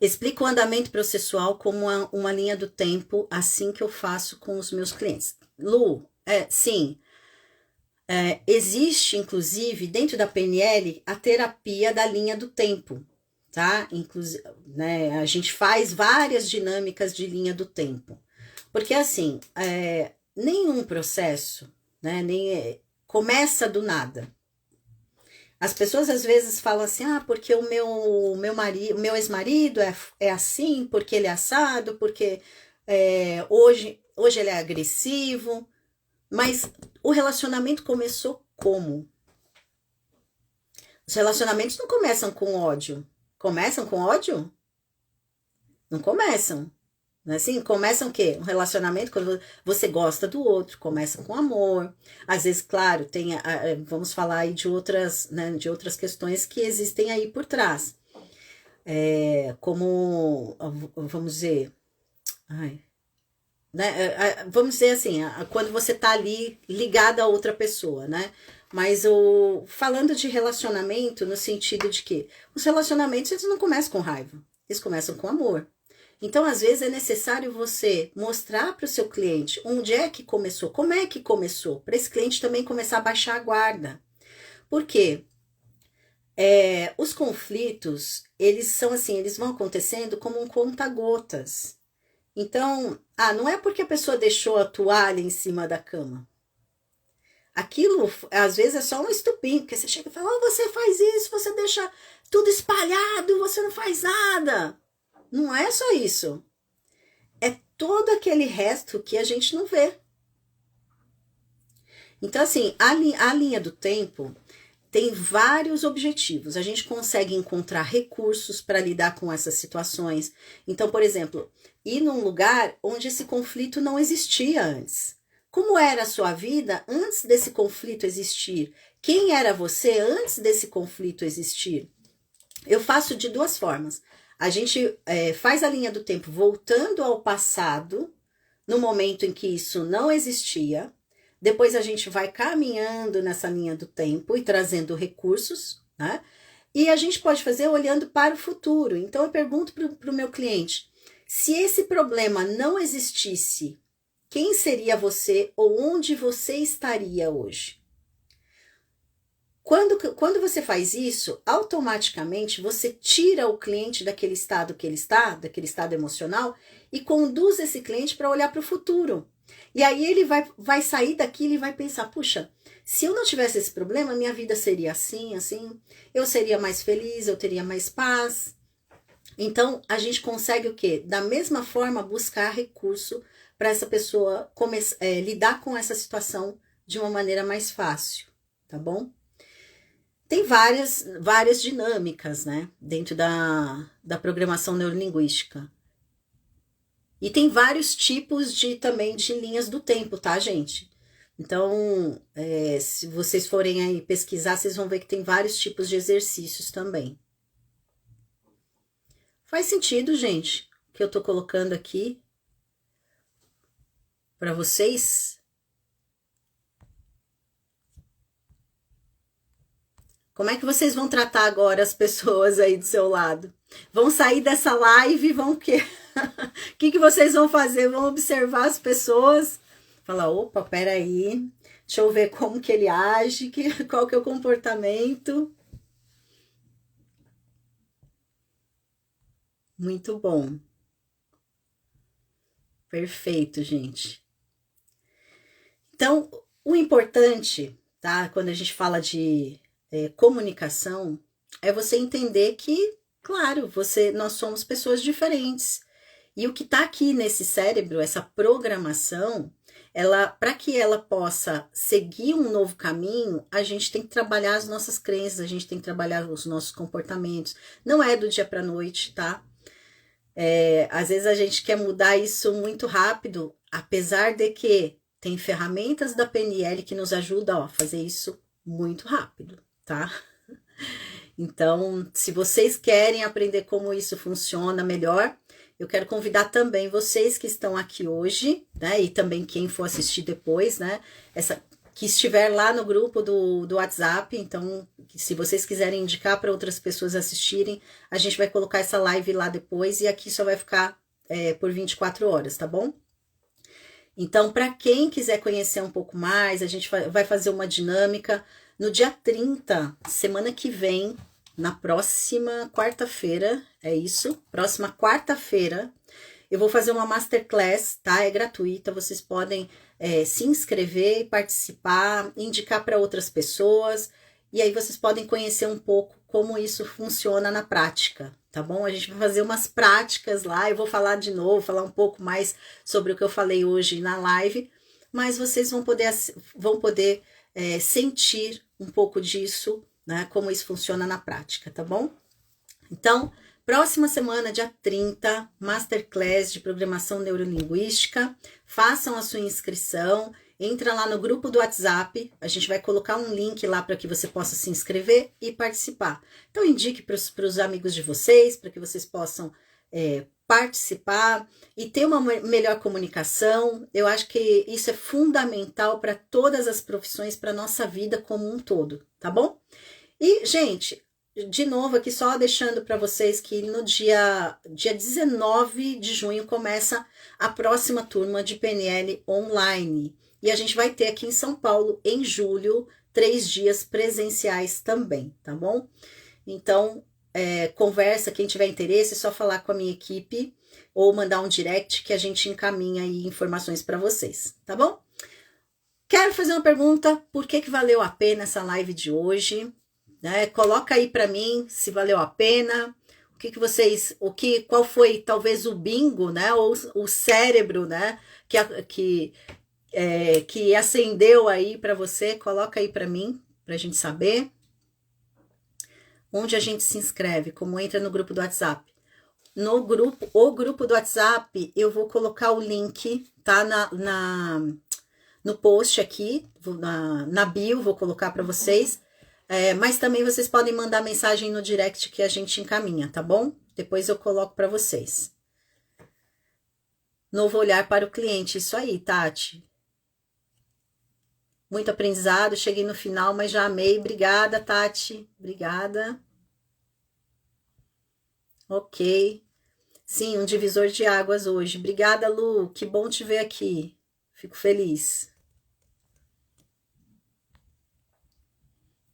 S1: Explico o andamento processual como uma linha do tempo, assim que eu faço com os meus clientes. Lu, sim. Existe, inclusive, dentro da PNL, a terapia da linha do tempo, tá? Né, a gente faz várias dinâmicas de linha do tempo. Porque, assim, nenhum processo, né, começa do nada. As pessoas, às vezes, falam assim, porque o meu ex-marido é assim, porque ele é assado, porque hoje ele é agressivo. Mas o relacionamento começou como? Os relacionamentos não começam com ódio. Começam com ódio? Não começam. Não é assim? Começam o quê? Um relacionamento quando você gosta do outro, começa com amor. Às vezes, claro, vamos falar aí de outras, né, de outras questões que existem aí por trás. Como, vamos dizer... né? Vamos dizer assim, quando você tá ali ligada a outra pessoa, né? Mas falando de relacionamento no sentido de que os relacionamentos eles não começam com raiva, eles começam com amor. Então, às vezes, é necessário você mostrar para o seu cliente onde é que começou, como é que começou, para esse cliente também começar a baixar a guarda. Por quê? Os conflitos, eles são assim, eles vão acontecendo como um conta-gotas. Então, não é porque a pessoa deixou a toalha em cima da cama. Aquilo, às vezes, é só um estupim, porque você chega e fala, você faz isso, você deixa tudo espalhado, você não faz nada. Não é só isso. É todo aquele resto que a gente não vê. Então, assim, a linha do tempo tem vários objetivos. A gente consegue encontrar recursos para lidar com essas situações. Então, por exemplo, ir num lugar onde esse conflito não existia antes. Como era a sua vida antes desse conflito existir? Quem era você antes desse conflito existir? Eu faço de duas formas. A gente faz a linha do tempo voltando ao passado, no momento em que isso não existia. Depois a gente vai caminhando nessa linha do tempo e trazendo recursos, né? E a gente pode fazer olhando para o futuro. Então eu pergunto para o meu cliente, se esse problema não existisse, quem seria você ou onde você estaria hoje? Quando você faz isso, automaticamente você tira o cliente daquele estado que ele está, daquele estado emocional, e conduz esse cliente para olhar para o futuro. E aí ele vai sair daquilo e vai pensar, puxa, se eu não tivesse esse problema, minha vida seria assim, assim, eu seria mais feliz, eu teria mais paz. Então, a gente consegue o quê? Da mesma forma, buscar recurso para essa pessoa lidar com essa situação de uma maneira mais fácil, tá bom? Tem várias dinâmicas, né, dentro da programação neurolinguística. E tem vários tipos também de linhas do tempo, tá, gente? Então, se vocês forem aí pesquisar, vocês vão ver que tem vários tipos de exercícios também. Faz sentido, gente, o que eu tô colocando aqui para vocês? Como é que vocês vão tratar agora as pessoas aí do seu lado? Vão sair dessa live, vão o quê? O que vocês vão fazer? Vão observar as pessoas? Falar, opa, peraí, deixa eu ver como que ele age, qual que é o comportamento. Muito bom. Perfeito, gente. Então, o importante, tá? Quando a gente fala de comunicação, é você entender que, claro, nós somos pessoas diferentes. E o que está aqui nesse cérebro, essa programação, para que ela possa seguir um novo caminho, a gente tem que trabalhar as nossas crenças, a gente tem que trabalhar os nossos comportamentos. Não é do dia para a noite, tá? Às vezes a gente quer mudar isso muito rápido, apesar de que tem ferramentas da PNL que nos ajudam a fazer isso muito rápido, tá? Então, se vocês querem aprender como isso funciona melhor, eu quero convidar também vocês que estão aqui hoje, né? E também quem for assistir depois, né? Que estiver lá no grupo do WhatsApp. Então, se vocês quiserem indicar para outras pessoas assistirem, a gente vai colocar essa live lá depois e aqui só vai ficar por 24 horas, tá bom? Então, para quem quiser conhecer um pouco mais, a gente vai fazer uma dinâmica no dia 30, semana que vem, na próxima quarta-feira, próxima quarta-feira, eu vou fazer uma masterclass, tá? É gratuita, vocês podem se inscrever e participar, indicar para outras pessoas, e aí vocês podem conhecer um pouco como isso funciona na prática, tá bom? A gente vai fazer umas práticas lá, eu vou falar de novo, falar um pouco mais sobre o que eu falei hoje na live, mas vocês vão poder sentir um pouco disso, né, como isso funciona na prática, tá bom? Então, próxima semana, dia 30, Masterclass de Programação Neurolinguística. Façam a sua inscrição, entra lá no grupo do WhatsApp, a gente vai colocar um link lá para que você possa se inscrever e participar. Então, indique para os amigos de vocês, para que vocês possam participar e ter uma melhor comunicação. Eu acho que isso é fundamental para todas as profissões, para a nossa vida como um todo, tá bom? E, gente, de novo aqui só deixando para vocês que no dia 19 de junho começa a próxima turma de PNL online. E a gente vai ter aqui em São Paulo, em julho, 3 dias presenciais também, tá bom? Então, conversa, quem tiver interesse, é só falar com a minha equipe ou mandar um direct que a gente encaminha aí informações para vocês, tá bom? Quero fazer uma pergunta, por que valeu a pena essa live de hoje? Né? Coloca aí para mim se valeu a pena, qual foi talvez o bingo, né? Ou o cérebro, né? Que acendeu aí para você, coloca aí para mim, pra gente saber. Onde a gente se inscreve, como entra no grupo do WhatsApp. O grupo do WhatsApp, eu vou colocar o link, tá? No post aqui, na bio, vou colocar para vocês. Mas também vocês podem mandar mensagem no direct que a gente encaminha, tá bom? Depois eu coloco para vocês. Novo olhar para o cliente, isso aí, Tati. Muito aprendizado, cheguei no final, mas já amei. Obrigada, Tati. Obrigada. Ok. Sim, um divisor de águas hoje. Obrigada, Lu. Que bom te ver aqui. Fico feliz.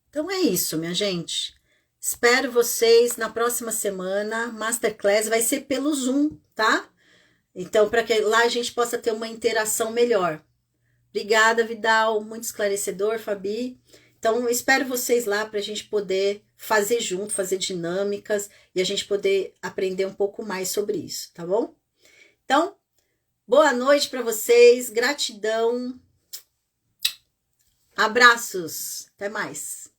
S1: Então é isso, minha gente. Espero vocês na próxima semana. Masterclass vai ser pelo Zoom, tá? Então, para que lá a gente possa ter uma interação melhor. Obrigada, Vidal. Muito esclarecedor, Fabi. Então, eu espero vocês lá para a gente poder fazer junto, fazer dinâmicas e a gente poder aprender um pouco mais sobre isso, tá bom? Então, boa noite para vocês, gratidão, abraços, até mais.